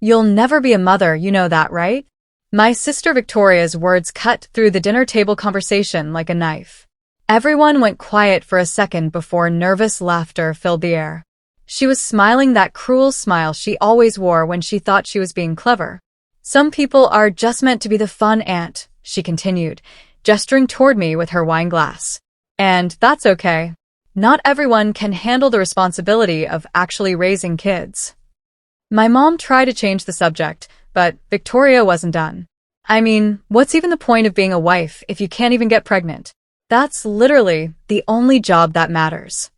You'll never be a mother, you know that, right? My sister Victoria's words cut through the dinner table conversation like a knife. Everyone went quiet for a second before nervous laughter filled the air. She was smiling that cruel smile she always wore when she thought she was being clever. Some people are just meant to be the fun aunt, she continued, gesturing toward me with her wine glass. And that's okay. Not everyone can handle the responsibility of actually raising kids. My mom tried to change the subject, but Victoria wasn't done. I mean, what's even the point of being a wife if you can't even get pregnant? That's literally the only job that matters.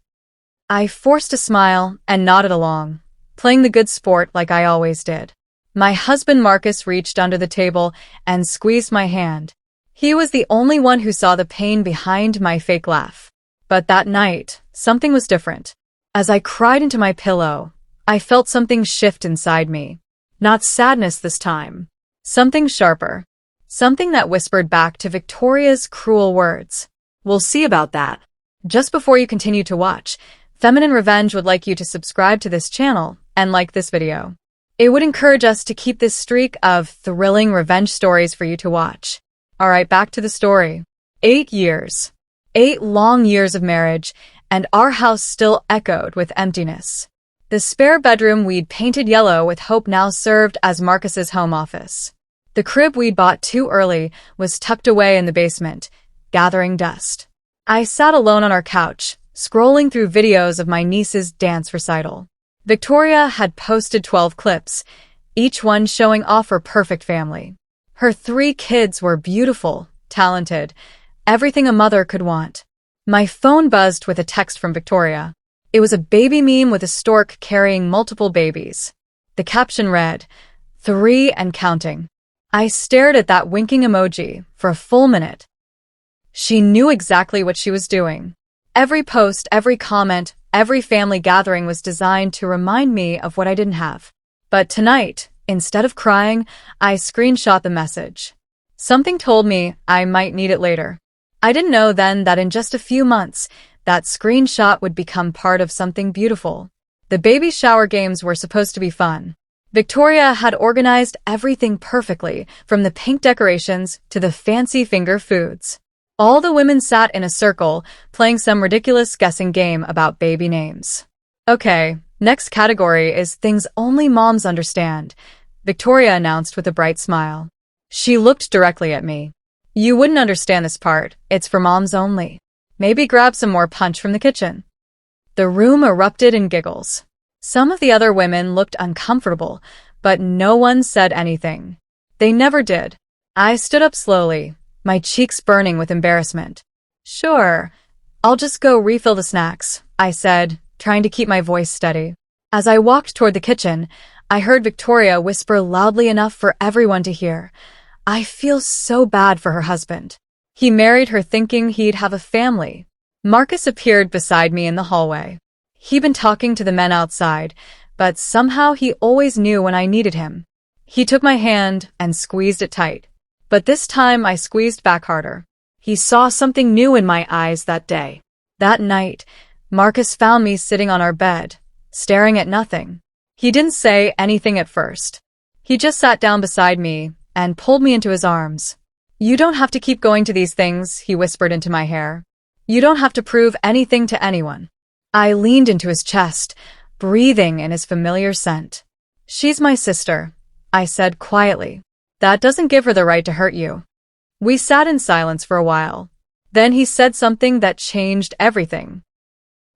I forced a smile and nodded along, playing the good sport like I always did. My husband Marcus reached under the table and squeezed my hand. He was the only one who saw the pain behind my fake laugh. But that night, something was different. As I cried into my pillow, I felt something shift inside me. Not sadness this time. Something sharper. Something that whispered back to Victoria's cruel words. We'll see about that. Just before you continue to watch, Feminine Revenge would like you to subscribe to this channel and like this video. It would encourage us to keep this streak of thrilling revenge stories for you to watch. Alright, back to the story. 8 years. 8 long years of marriage, and our house still echoed with emptiness. The spare bedroom we'd painted yellow with hope now served as Marcus's home office. The crib we'd bought too early was tucked away in the basement, gathering dust. I sat alone on our couch, scrolling through videos of my niece's dance recital. Victoria had posted 12 clips, each one showing off her perfect family. Her 3 kids were beautiful, talented, everything a mother could want. My phone buzzed with a text from Victoria. It was a baby meme with a stork carrying multiple babies. The caption read, 3 and counting. I stared at that winking emoji for a full minute. She knew exactly what she was doing. Every post, every comment, every family gathering was designed to remind me of what I didn't have. But tonight, instead of crying, I screenshot the message. Something told me I might need it later. I didn't know then that in just a few months, that screenshot would become part of something beautiful. The baby shower games were supposed to be fun. Victoria had organized everything perfectly, from the pink decorations to the fancy finger foods. All the women sat in a circle, playing some ridiculous guessing game about baby names. Okay, next category is things only moms understand, Victoria announced with a bright smile. She looked directly at me. You wouldn't understand this part, it's for moms only. Maybe grab some more punch from the kitchen. The room erupted in giggles. Some of the other women looked uncomfortable, but no one said anything. They never did. I stood up slowly, my cheeks burning with embarrassment. Sure, I'll just go refill the snacks, I said, trying to keep my voice steady. As I walked toward the kitchen, I heard Victoria whisper loudly enough for everyone to hear. I feel so bad for her husband. He married her thinking he'd have a family. Marcus appeared beside me in the hallway. He'd been talking to the men outside, but somehow he always knew when I needed him. He took my hand and squeezed it tight. But this time I squeezed back harder. He saw something new in my eyes that day. That night, Marcus found me sitting on our bed, staring at nothing. He didn't say anything at first. He just sat down beside me and pulled me into his arms. You don't have to keep going to these things, he whispered into my hair. You don't have to prove anything to anyone. I leaned into his chest, breathing in his familiar scent. She's my sister, I said quietly. That doesn't give her the right to hurt you. We sat in silence for a while. Then he said something that changed everything.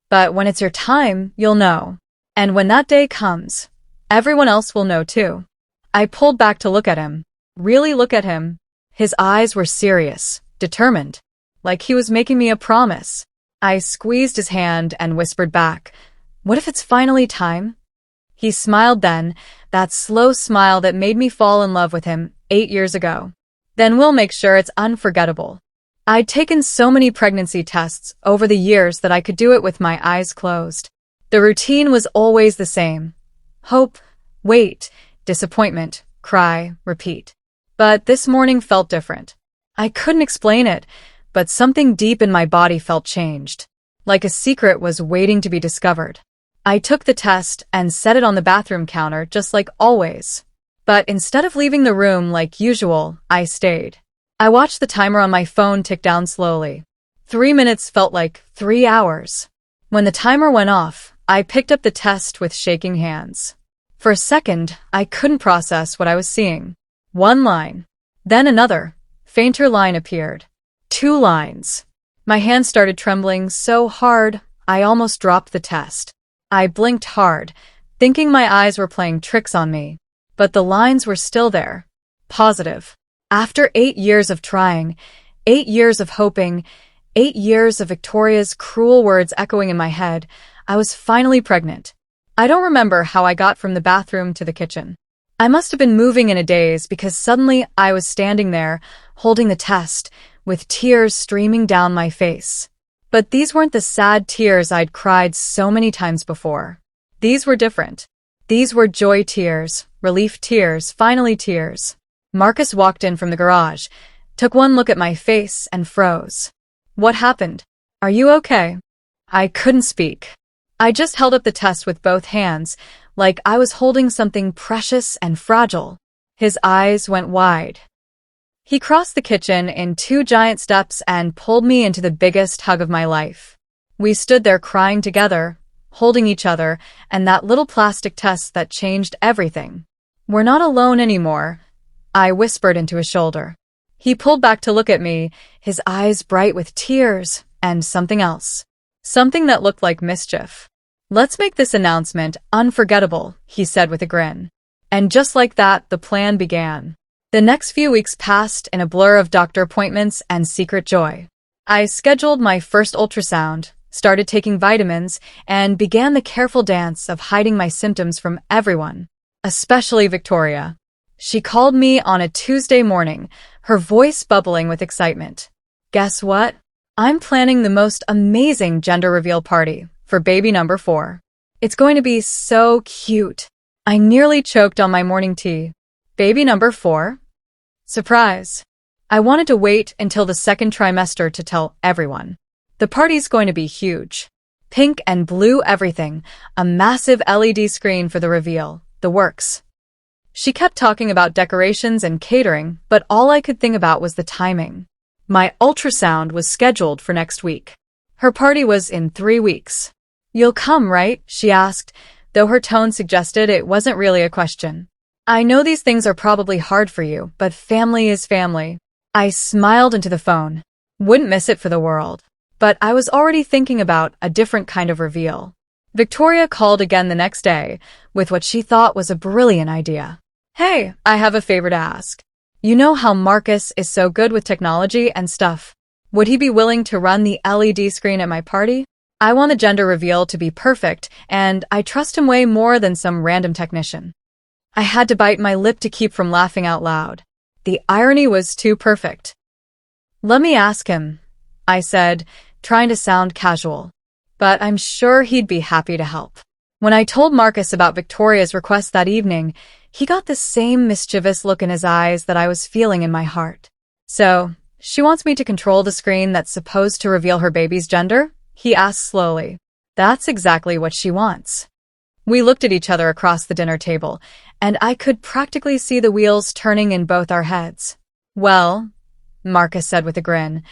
But when it's your time, you'll know. And when that day comes, everyone else will know too. I pulled back to look at him. Really look at him. His eyes were serious, determined, like he was making me a promise. I squeezed his hand and whispered back, what if it's finally time? He smiled then, that slow smile that made me fall in love with him 8 years ago. Then we'll make sure it's unforgettable. I'd taken so many pregnancy tests over the years that I could do it with my eyes closed. The routine was always the same. Hope, wait, disappointment, cry, repeat. But this morning felt different. I couldn't explain it, but something deep in my body felt changed, like a secret was waiting to be discovered. I took the test and set it on the bathroom counter just like always. But instead of leaving the room like usual, I stayed. I watched the timer on my phone tick down slowly. 3 minutes felt like 3 hours. When the timer went off, I picked up the test with shaking hands. For a second, I couldn't process what I was seeing. One line. Then another, fainter line appeared. 2 lines. My hands started trembling so hard, I almost dropped the test. I blinked hard, thinking my eyes were playing tricks on me. But the lines were still there. Positive. After 8 years of trying, 8 years of hoping, 8 years of Victoria's cruel words echoing in my head, I was finally pregnant. I don't remember how I got from the bathroom to the kitchen. I must have been moving in a daze because suddenly I was standing there, holding the test, with tears streaming down my face. But these weren't the sad tears I'd cried so many times before. These were different. These were joy tears, relief tears, finally tears. Marcus walked in from the garage, took one look at my face, and froze. What happened? Are you okay? I couldn't speak. I just held up the test with both hands, like I was holding something precious and fragile. His eyes went wide. He crossed the kitchen in 2 giant steps and pulled me into the biggest hug of my life. We stood there crying together, holding each other, and that little plastic test that changed everything. We're not alone anymore, I whispered into his shoulder. He pulled back to look at me, his eyes bright with tears and something else. Something that looked like mischief. Let's make this announcement unforgettable, he said with a grin. And just like that, the plan began. The next few weeks passed in a blur of doctor appointments and secret joy. I scheduled my first ultrasound, started taking vitamins, and began the careful dance of hiding my symptoms from everyone, especially Victoria. She called me on a Tuesday morning, her voice bubbling with excitement. Guess what? I'm planning the most amazing gender reveal party for baby number 4. It's going to be so cute. I nearly choked on my morning tea. Baby number 4? Surprise. I wanted to wait until the second trimester to tell everyone. The party's going to be huge. Pink and blue everything, a massive LED screen for the reveal, the works. She kept talking about decorations and catering, but all I could think about was the timing. My ultrasound was scheduled for next week. Her party was in 3 weeks. You'll come, right? She asked, though her tone suggested it wasn't really a question. I know these things are probably hard for you, but family is family. I smiled into the phone. Wouldn't miss it for the world. But I was already thinking about a different kind of reveal. Victoria called again the next day with what she thought was a brilliant idea. Hey, I have a favor to ask. You know how Marcus is so good with technology and stuff? Would he be willing to run the LED screen at my party? I want the gender reveal to be perfect, and I trust him way more than some random technician. I had to bite my lip to keep from laughing out loud. The irony was too perfect. Let me ask him, I said, trying to sound casual. But I'm sure he'd be happy to help. When I told Marcus about Victoria's request that evening, he got the same mischievous look in his eyes that I was feeling in my heart. So, she wants me to control the screen that's supposed to reveal her baby's gender? He asked slowly. That's exactly what she wants. We looked at each other across the dinner table, and I could practically see the wheels turning in both our heads. Well, Marcus said with a grin,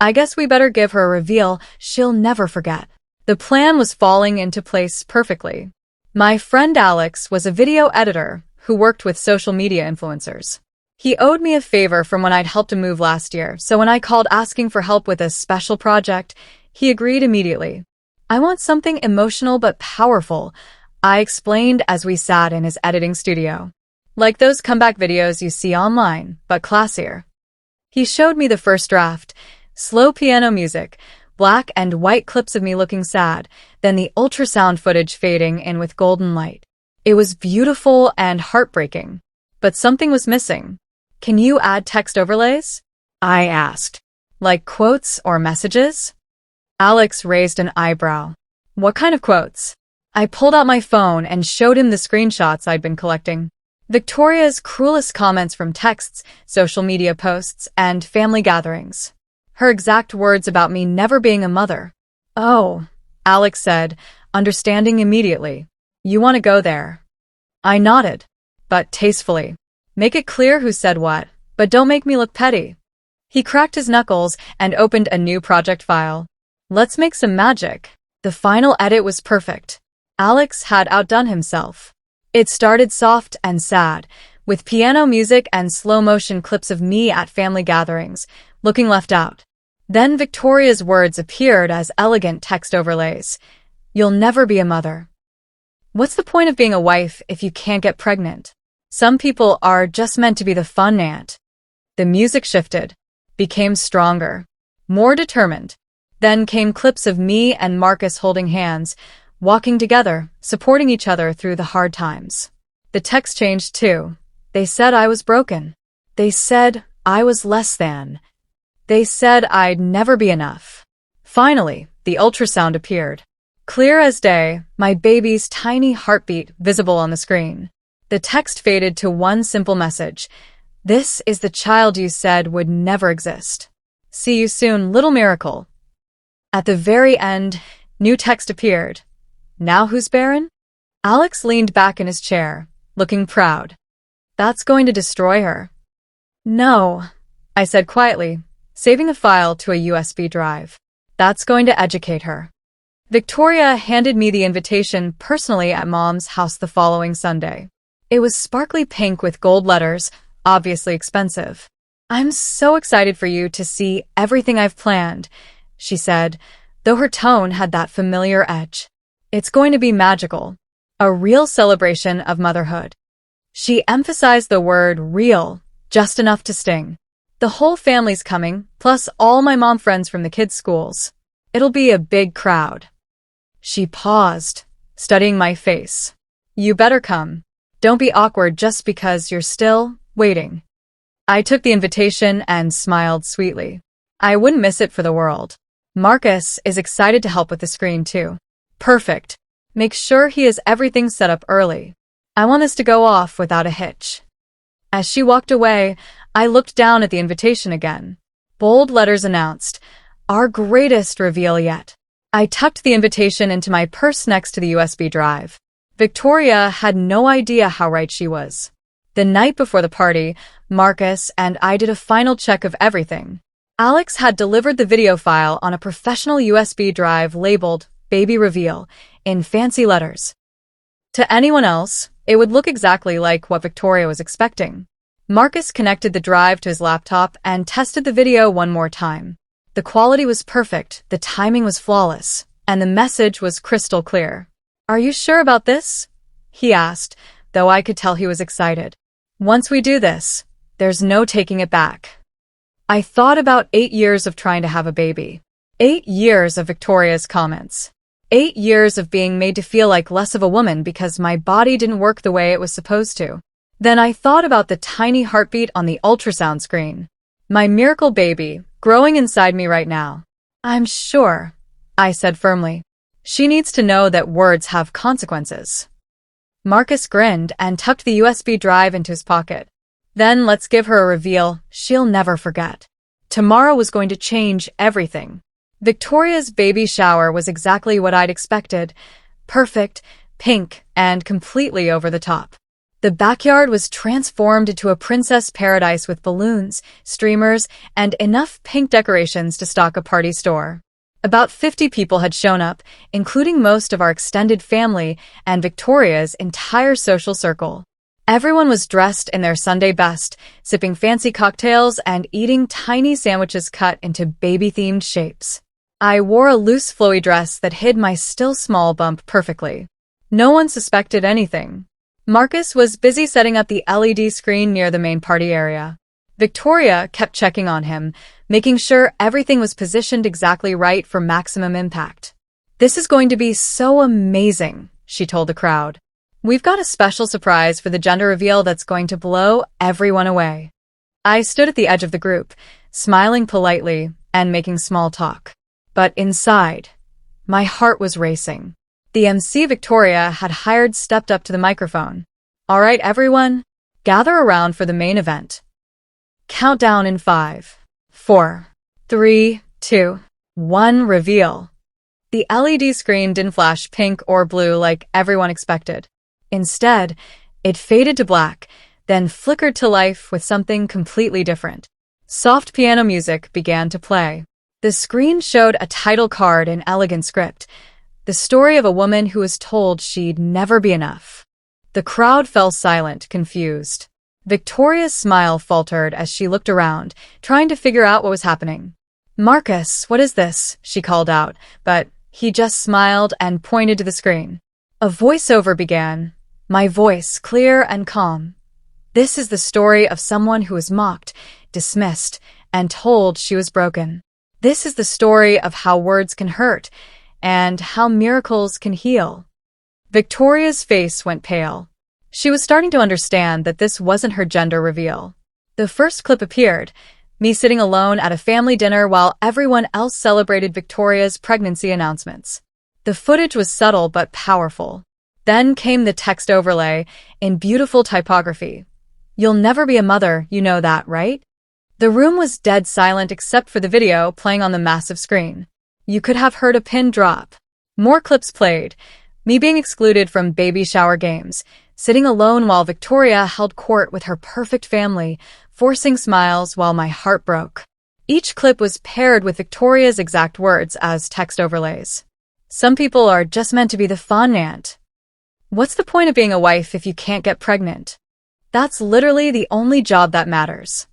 I guess we better give her a reveal she'll never forget. The plan was falling into place perfectly. My friend Alex was a video editor who worked with social media influencers. He owed me a favor from when I'd helped him move last year, so when I called asking for help with a special project, he agreed immediately. I want something emotional but powerful, I explained as we sat in his editing studio. Like those comeback videos you see online, but classier. He showed me the first draft, slow piano music, black and white clips of me looking sad, then the ultrasound footage fading in with golden light. It was beautiful and heartbreaking, but something was missing. Can you add text overlays? I asked. Like quotes or messages? Alex raised an eyebrow. What kind of quotes? I pulled out my phone and showed him the screenshots I'd been collecting. Victoria's cruelest comments from texts, social media posts, and family gatherings. Her exact words about me never being a mother. Oh, Alex said, understanding immediately. You want to go there? I nodded. but tastefully. Make it clear who said what, but don't make me look petty. He cracked his knuckles and opened a new project file. Let's make some magic. The final edit was perfect. Alex had outdone himself. It started soft and sad, with piano music and slow-motion clips of me at family gatherings, looking left out. Then Victoria's words appeared as elegant text overlays. You'll never be a mother. What's the point of being a wife if you can't get pregnant? Some people are just meant to be the fun aunt. The music shifted, became stronger, more determined. Then came clips of me and Marcus holding hands, walking together, supporting each other through the hard times. The text changed too. They said I was broken. They said I was less than. They said I'd never be enough. Finally, the ultrasound appeared. Clear as day, my baby's tiny heartbeat visible on the screen. The text faded to one simple message. This is the child you said would never exist. See you soon, little miracle. At the very end, new text appeared. Now who's barren? Alex leaned back in his chair, looking proud. That's going to destroy her. No, I said quietly, saving the file to a USB drive. That's going to educate her. Victoria handed me the invitation personally at Mom's house the following Sunday. It was sparkly pink with gold letters, obviously expensive. I'm so excited for you to see everything I've planned, she said, though her tone had that familiar edge. It's going to be magical, a real celebration of motherhood. She emphasized the word real, just enough to sting. The whole family's coming, plus all my mom friends from the kids' schools. It'll be a big crowd. She paused, studying my face. You better come. Don't be awkward just because you're still waiting. I took the invitation and smiled sweetly. I wouldn't miss it for the world. Marcus is excited to help with the screen too. Perfect. Make sure he has everything set up early. I want this to go off without a hitch. As she walked away, I looked down at the invitation again. Bold letters announced, our greatest reveal yet. I tucked the invitation into my purse next to the USB drive. Victoria had no idea how right she was. The night before the party, Marcus and I did a final check of everything. Alex had delivered the video file on a professional USB drive labeled Baby Reveal in fancy letters. To anyone else, it would look exactly like what Victoria was expecting. Marcus connected the drive to his laptop and tested the video one more time. The quality was perfect, the timing was flawless, and the message was crystal clear. Are you sure about this? He asked, though I could tell he was excited. Once we do this, there's no taking it back. I thought about 8 years of trying to have a baby. 8 years of Victoria's comments. 8 years of being made to feel like less of a woman because my body didn't work the way it was supposed to. Then I thought about the tiny heartbeat on the ultrasound screen. My miracle baby, growing inside me right now. I'm sure, I said firmly. She needs to know that words have consequences. Marcus grinned and tucked the USB drive into his pocket. Then let's give her a reveal she'll never forget. Tomorrow was going to change everything. Victoria's baby shower was exactly what I'd expected. Perfect, pink, and completely over the top. The backyard was transformed into a princess paradise with balloons, streamers, and enough pink decorations to stock a party store. About 50 people had shown up, including most of our extended family and Victoria's entire social circle. Everyone was dressed in their Sunday best, sipping fancy cocktails and eating tiny sandwiches cut into baby-themed shapes. I wore a loose flowy dress that hid my still small bump perfectly. No one suspected anything. Marcus was busy setting up the LED screen near the main party area. Victoria kept checking on him, making sure everything was positioned exactly right for maximum impact. This is going to be so amazing, she told the crowd. We've got a special surprise for the gender reveal that's going to blow everyone away. I stood at the edge of the group, smiling politely and making small talk. But inside, my heart was racing. The MC Victoria had hired stepped up to the microphone. All right, everyone, gather around for the main event. Countdown in 5, 4, 3, 2, 1, reveal. The LED screen didn't flash pink or blue like everyone expected. Instead, It faded to black, then flickered to life with something completely different. Soft piano music began to play. The screen showed a title card in elegant script, the story of a woman who was told she'd never be enough. The crowd fell silent, confused. Victoria's smile faltered as she looked around, trying to figure out what was happening. "Marcus, what is this?" she called out, but he just smiled and pointed to the screen. A voiceover began, my voice clear and calm. "This is the story of someone who was mocked, dismissed, and told she was broken. This is the story of how words can hurt, and how miracles can heal." Victoria's face went pale. She was starting to understand that this wasn't her gender reveal. The first clip appeared, me sitting alone at a family dinner while everyone else celebrated Victoria's pregnancy announcements. The footage was subtle but powerful. Then came the text overlay in beautiful typography. "You'll never be a mother, you know that, right?" The room was dead silent except for the video playing on the massive screen. You could have heard a pin drop. More clips played, me being excluded from baby shower games, sitting alone while Victoria held court with her perfect family, forcing smiles while my heart broke. Each clip was paired with Victoria's exact words as text overlays. "Some people are just meant to be the fun aunt. What's the point of being a wife if you can't get pregnant? That's literally the only job that matters."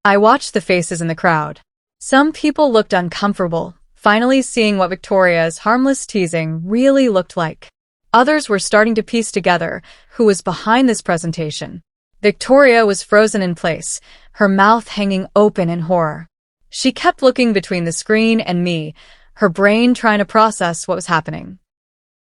I watched the faces in the crowd. Some people looked uncomfortable, finally seeing what Victoria's harmless teasing really looked like. Others were starting to piece together who was behind this presentation. Victoria was frozen in place, her mouth hanging open in horror. She kept looking between the screen and me, her brain trying to process what was happening.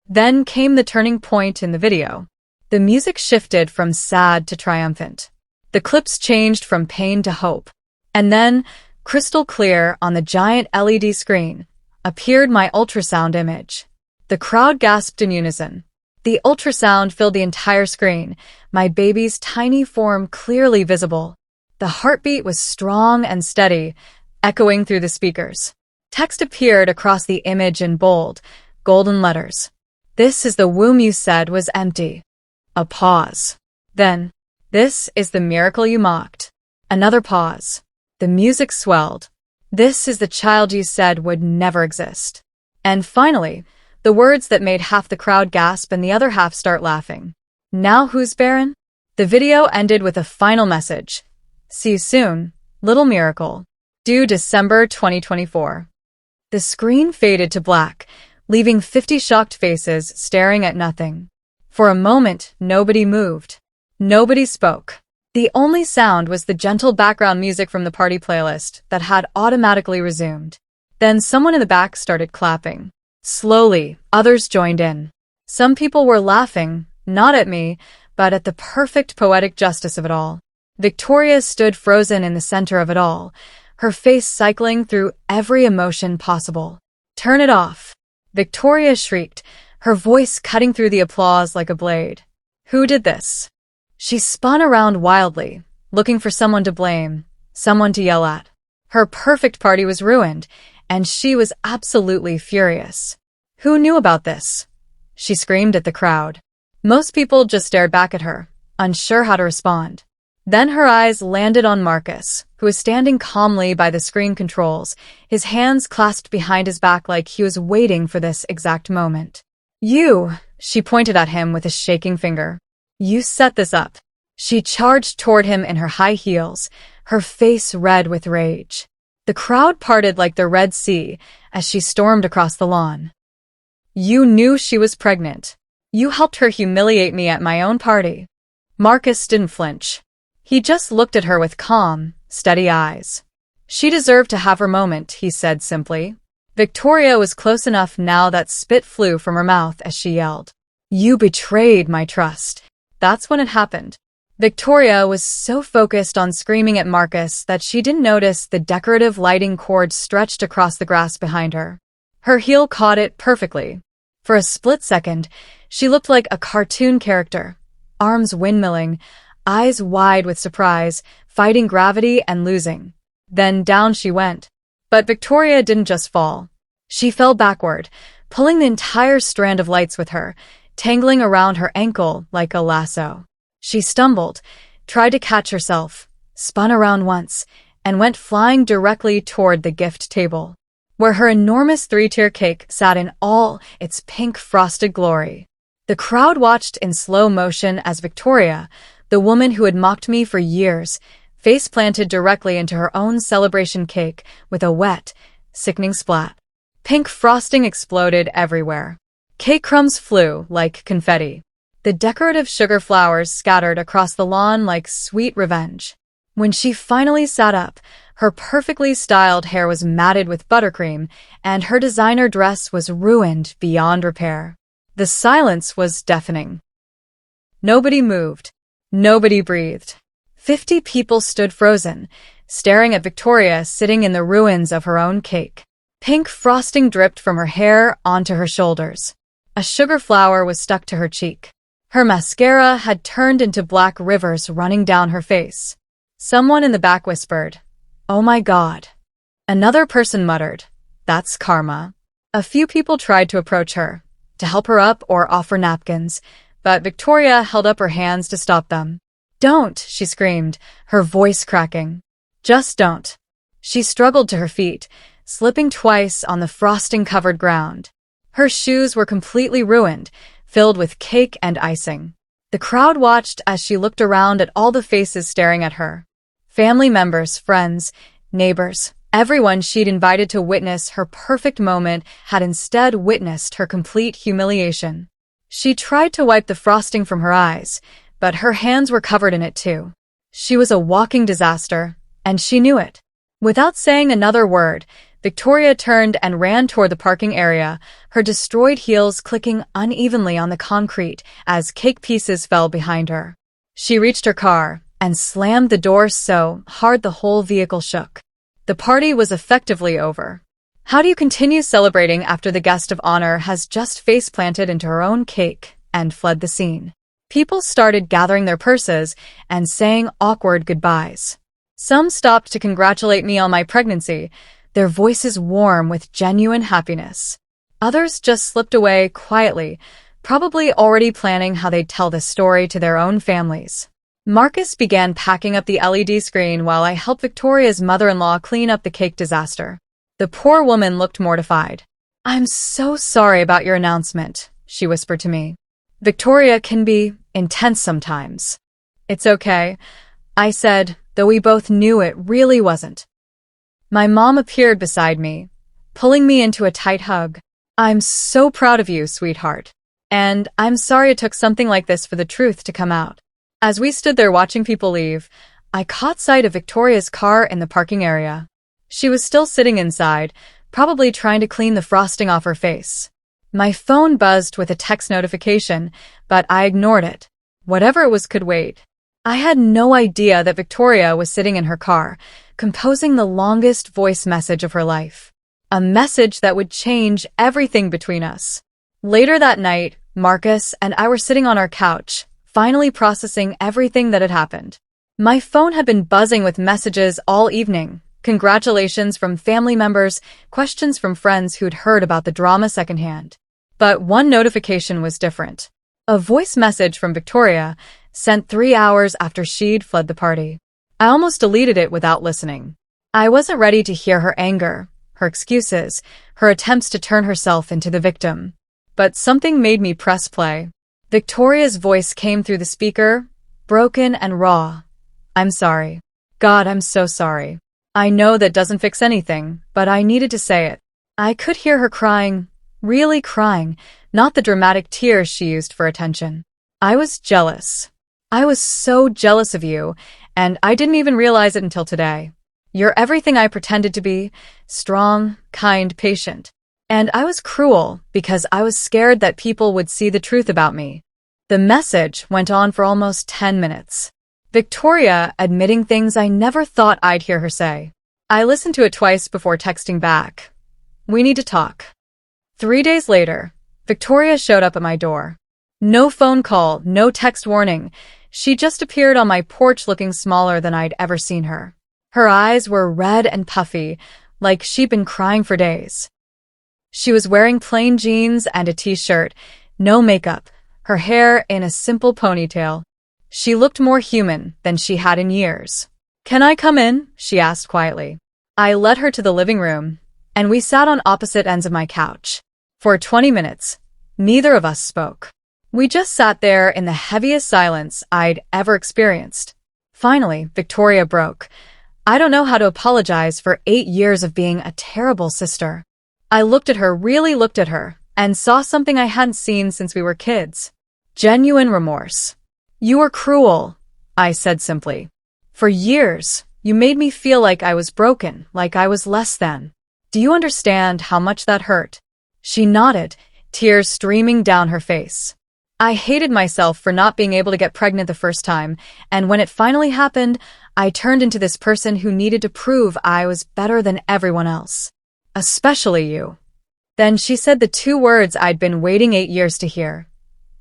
Then came the turning point in the video. The music shifted from sad to triumphant. The clips changed from pain to hope. And then, crystal clear on the giant LED screen, appeared my ultrasound image. The crowd gasped in unison. The ultrasound filled the entire screen, my baby's tiny form clearly visible. The heartbeat was strong and steady, echoing through the speakers. Text appeared across the image in bold, golden letters. "This is the womb you said was empty." A pause. Then, "This is the miracle you mocked." Another pause. The music swelled. "This is the child you said would never exist." And finally, the words that made half the crowd gasp and the other half start laughing. "Now who's barren?" The video ended with a final message. "See you soon, little miracle. Due December 2024. The screen faded to black, leaving 50 shocked faces staring at nothing. For a moment, nobody moved. Nobody spoke. The only sound was the gentle background music from the party playlist that had automatically resumed. Then someone in the back started clapping. Slowly, others joined in. Some people were laughing, not at me, but at the perfect poetic justice of it all. Victoria stood frozen in the center of it all, her face cycling through every emotion possible. "Turn it off!" Victoria shrieked, her voice cutting through the applause like a blade. Who did this? She spun around wildly, looking for someone to blame, someone to yell at. Her perfect party was ruined, and she was absolutely furious. "Who knew about this?" she screamed at the crowd. Most people just stared back at her, unsure how to respond. Then her eyes landed on Marcus, who was standing calmly by the screen controls, his hands clasped behind his back like he was waiting for this exact moment. "You," she pointed at him with a shaking finger. "You set this up." She charged toward him in her high heels, her face red with rage. The crowd parted like the Red Sea as she stormed across the lawn. "You knew she was pregnant. You helped her humiliate me at my own party." Marcus didn't flinch. He just looked at her with calm, steady eyes. "She deserved to have her moment," he said simply. Victoria was close enough now that spit flew from her mouth as she yelled. "You betrayed my trust." That's when it happened. Victoria was so focused on screaming at Marcus that she didn't notice the decorative lighting cord stretched across the grass behind her. Her heel caught it perfectly. For a split second, she looked like a cartoon character, arms windmilling, eyes wide with surprise, fighting gravity and losing. Then down she went. But Victoria didn't just fall. She fell backward, pulling the entire strand of lights with her, tangling around her ankle like a lasso. She stumbled, tried to catch herself, spun around once, and went flying directly toward the gift table, where her enormous three-tier cake sat in all its pink frosted glory. The crowd watched in slow motion as Victoria, the woman who had mocked me for years, face-planted directly into her own celebration cake with a wet, sickening splat. Pink frosting exploded everywhere. Cake crumbs flew like confetti. The decorative sugar flowers scattered across the lawn like sweet revenge. When she finally sat up, her perfectly styled hair was matted with buttercream, and her designer dress was ruined beyond repair. The silence was deafening. Nobody moved. Nobody breathed. 50 people stood frozen, staring at Victoria sitting in the ruins of her own cake. Pink frosting dripped from her hair onto her shoulders. A sugar flower was stuck to her cheek. Her mascara had turned into black rivers running down her face. Someone in the back whispered, "Oh my God." Another person muttered, "That's karma." A few people tried to approach her, to help her up or offer napkins, but Victoria held up her hands to stop them. "Don't," she screamed, her voice cracking. "Just don't." She struggled to her feet, slipping twice on the frosting-covered ground. Her shoes were completely ruined, filled with cake and icing. The crowd watched as she looked around at all the faces staring at her. Family members, friends, neighbors, everyone she'd invited to witness her perfect moment had instead witnessed her complete humiliation. She tried to wipe the frosting from her eyes, but her hands were covered in it too. She was a walking disaster, and she knew it. Without saying another word, Victoria turned and ran toward the parking area, her destroyed heels clicking unevenly on the concrete as cake pieces fell behind her. She reached her car and slammed the door so hard the whole vehicle shook. The party was effectively over. How do you continue celebrating after the guest of honor has just face-planted into her own cake and fled the scene? People started gathering their purses and saying awkward goodbyes. Some stopped to congratulate me on my pregnancy, their voices warm with genuine happiness. Others just slipped away quietly, probably already planning how they'd tell this story to their own families. Marcus began packing up the LED screen while I helped Victoria's mother-in-law clean up the cake disaster. The poor woman looked mortified. "I'm so sorry about your announcement," she whispered to me. "Victoria can be intense sometimes." "It's okay," I said, though we both knew it really wasn't. My mom appeared beside me, pulling me into a tight hug. "I'm so proud of you, sweetheart. And I'm sorry it took something like this for the truth to come out." As we stood there watching people leave, I caught sight of Victoria's car in the parking area. She was still sitting inside, probably trying to clean the frosting off her face. My phone buzzed with a text notification, but I ignored it. Whatever it was could wait. I had no idea that Victoria was sitting in her car, composing the longest voice message of her life. A message that would change everything between us. Later that night, Marcus and I were sitting on our couch, finally processing everything that had happened. My phone had been buzzing with messages all evening. Congratulations from family members, questions from friends who'd heard about the drama secondhand. But one notification was different. A voice message from Victoria, sent 3 hours after she'd fled the party. I almost deleted it without listening. I wasn't ready to hear her anger, her excuses, her attempts to turn herself into the victim. But something made me press play. Victoria's voice came through the speaker, broken and raw. "I'm sorry. God, I'm so sorry. I know that doesn't fix anything, but I needed to say it." I could hear her crying, really crying, not the dramatic tears she used for attention. I was jealous. I was so jealous of you, and I didn't even realize it until today. You're everything I pretended to be, strong, kind, patient. And I was cruel because I was scared that people would see the truth about me. The message went on for almost 10 minutes. Victoria admitting things I never thought I'd hear her say. I listened to it twice before texting back. "We need to talk." 3 days later, Victoria showed up at my door. No phone call, no text warning. She just appeared on my porch looking smaller than I'd ever seen her. Her eyes were red and puffy, like she'd been crying for days. She was wearing plain jeans and a t-shirt, no makeup, her hair in a simple ponytail. She looked more human than she had in years. "Can I come in?" she asked quietly. I led her to the living room, and we sat on opposite ends of my couch. For 20 minutes, neither of us spoke. We just sat there in the heaviest silence I'd ever experienced. Finally, Victoria broke. "I don't know how to apologize for 8 years of being a terrible sister." I looked at her, really looked at her, and saw something I hadn't seen since we were kids. Genuine remorse. "You were cruel," I said simply. "For years, you made me feel like I was broken, like I was less than. Do you understand how much that hurt?" She nodded, tears streaming down her face. I hated myself for not being able to get pregnant the first time, and when it finally happened, I turned into this person who needed to prove I was better than everyone else. "Especially you." Then she said the 2 words I'd been waiting 8 years to hear.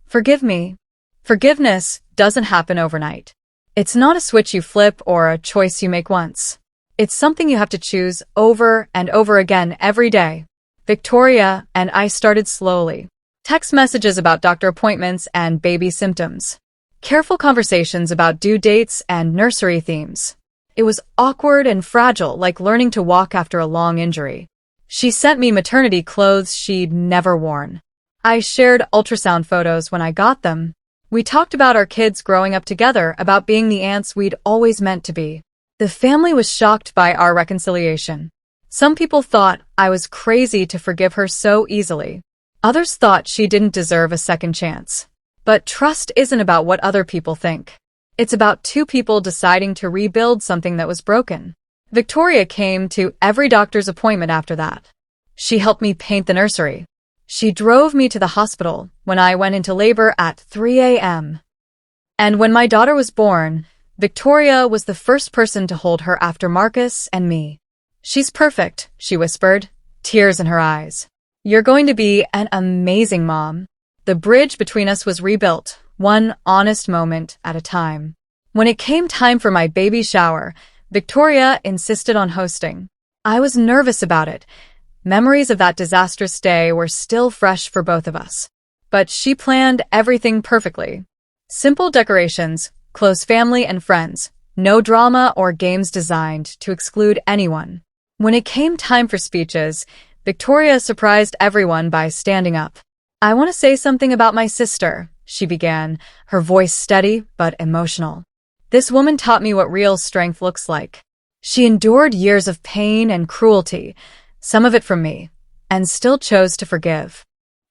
"Forgive me." Forgiveness doesn't happen overnight. It's not a switch you flip or a choice you make once. It's something you have to choose over and over again every day. Victoria and I started slowly. Text messages about doctor appointments and baby symptoms. Careful conversations about due dates and nursery themes. It was awkward and fragile, like learning to walk after a long injury. She sent me maternity clothes she'd never worn. I shared ultrasound photos when I got them. We talked about our kids growing up together, about being the aunts we'd always meant to be. The family was shocked by our reconciliation. Some people thought I was crazy to forgive her so easily. Others thought she didn't deserve a second chance. But trust isn't about what other people think. It's about 2 people deciding to rebuild something that was broken. Victoria came to every doctor's appointment after that. She helped me paint the nursery. She drove me to the hospital when I went into labor at 3 a.m. And when my daughter was born, Victoria was the first person to hold her after Marcus and me. "She's perfect," she whispered, tears in her eyes. "You're going to be an amazing mom." The bridge between us was rebuilt, one honest moment at a time. When it came time for my baby shower, Victoria insisted on hosting. I was nervous about it. Memories of that disastrous day were still fresh for both of us. But she planned everything perfectly. Simple decorations, close family and friends, no drama or games designed to exclude anyone. When it came time for speeches, Victoria surprised everyone by standing up. "I want to say something about my sister," she began, her voice steady but emotional. "This woman taught me what real strength looks like. She endured years of pain and cruelty, some of it from me, and still chose to forgive."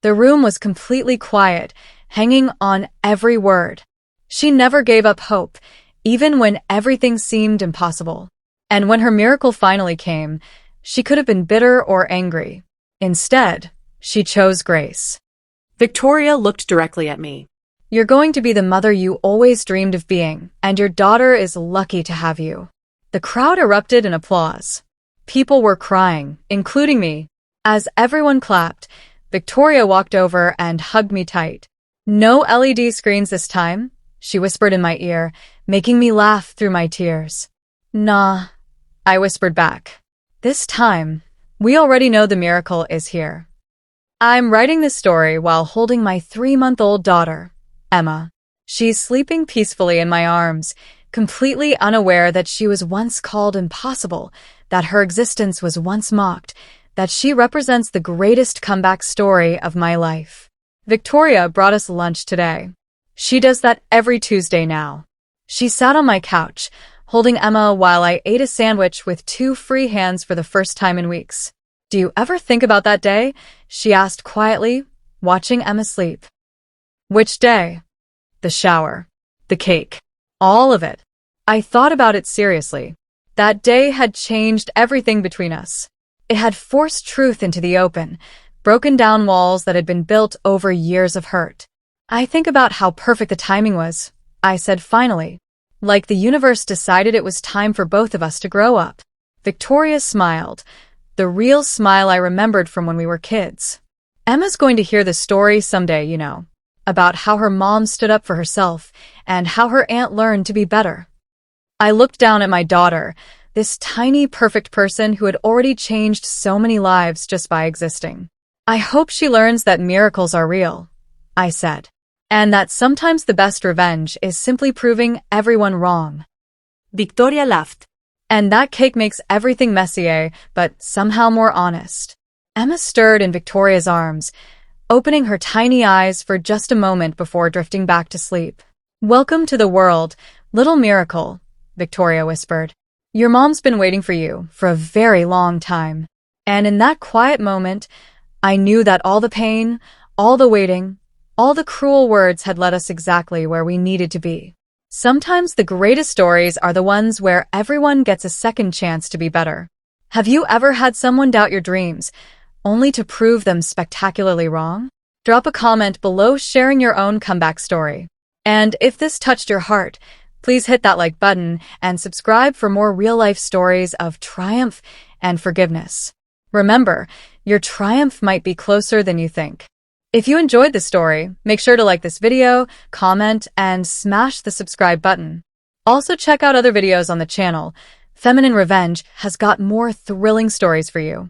The room was completely quiet, hanging on every word. She never gave up hope, even when everything seemed impossible. And when her miracle finally came, she could have been bitter or angry. Instead, she chose grace. Victoria looked directly at me. "You're going to be the mother you always dreamed of being, and your daughter is lucky to have you." The crowd erupted in applause. People were crying, including me. As everyone clapped, Victoria walked over and hugged me tight. "No LED screens this time," she whispered in my ear, making me laugh through my tears. "Nah," I whispered back. "This time, we already know the miracle is here." I'm writing this story while holding my 3-month-old daughter, Emma. She's sleeping peacefully in my arms, completely unaware that she was once called impossible, that her existence was once mocked, that she represents the greatest comeback story of my life. Victoria brought us lunch today. She does that every Tuesday now. She sat on my couch, holding Emma while I ate a sandwich with 2 free hands for the first time in weeks. "Do you ever think about that day?" she asked quietly, watching Emma sleep. "Which day?" "The shower. The cake. All of it." I thought about it seriously. That day had changed everything between us. It had forced truth into the open, broken down walls that had been built over years of hurt. "I think about how perfect the timing was," I said finally. "Like the universe decided it was time for both of us to grow up." Victoria smiled, the real smile I remembered from when we were kids. "Emma's going to hear the story someday, you know, about how her mom stood up for herself and how her aunt learned to be better." I looked down at my daughter, this tiny, perfect person who had already changed so many lives just by existing. "I hope she learns that miracles are real," I said. and that sometimes the best revenge is simply proving everyone wrong. Victoria laughed. And that cake makes everything messier, but somehow more honest. Emma stirred in Victoria's arms, opening her tiny eyes for just a moment before drifting back to sleep. "Welcome to the world, little miracle," Victoria whispered. "Your mom's been waiting for you for a very long time." And in that quiet moment, I knew that all the pain, all the waiting, all the cruel words had led us exactly where we needed to be. Sometimes the greatest stories are the ones where everyone gets a second chance to be better. Have you ever had someone doubt your dreams, only to prove them spectacularly wrong? Drop a comment below sharing your own comeback story. And if this touched your heart, please hit that like button and subscribe for more real-life stories of triumph and forgiveness. Remember, your triumph might be closer than you think. If you enjoyed this story, make sure to like this video, comment, and smash the subscribe button. Also check out other videos on the channel. Feminine Revenge has got more thrilling stories for you.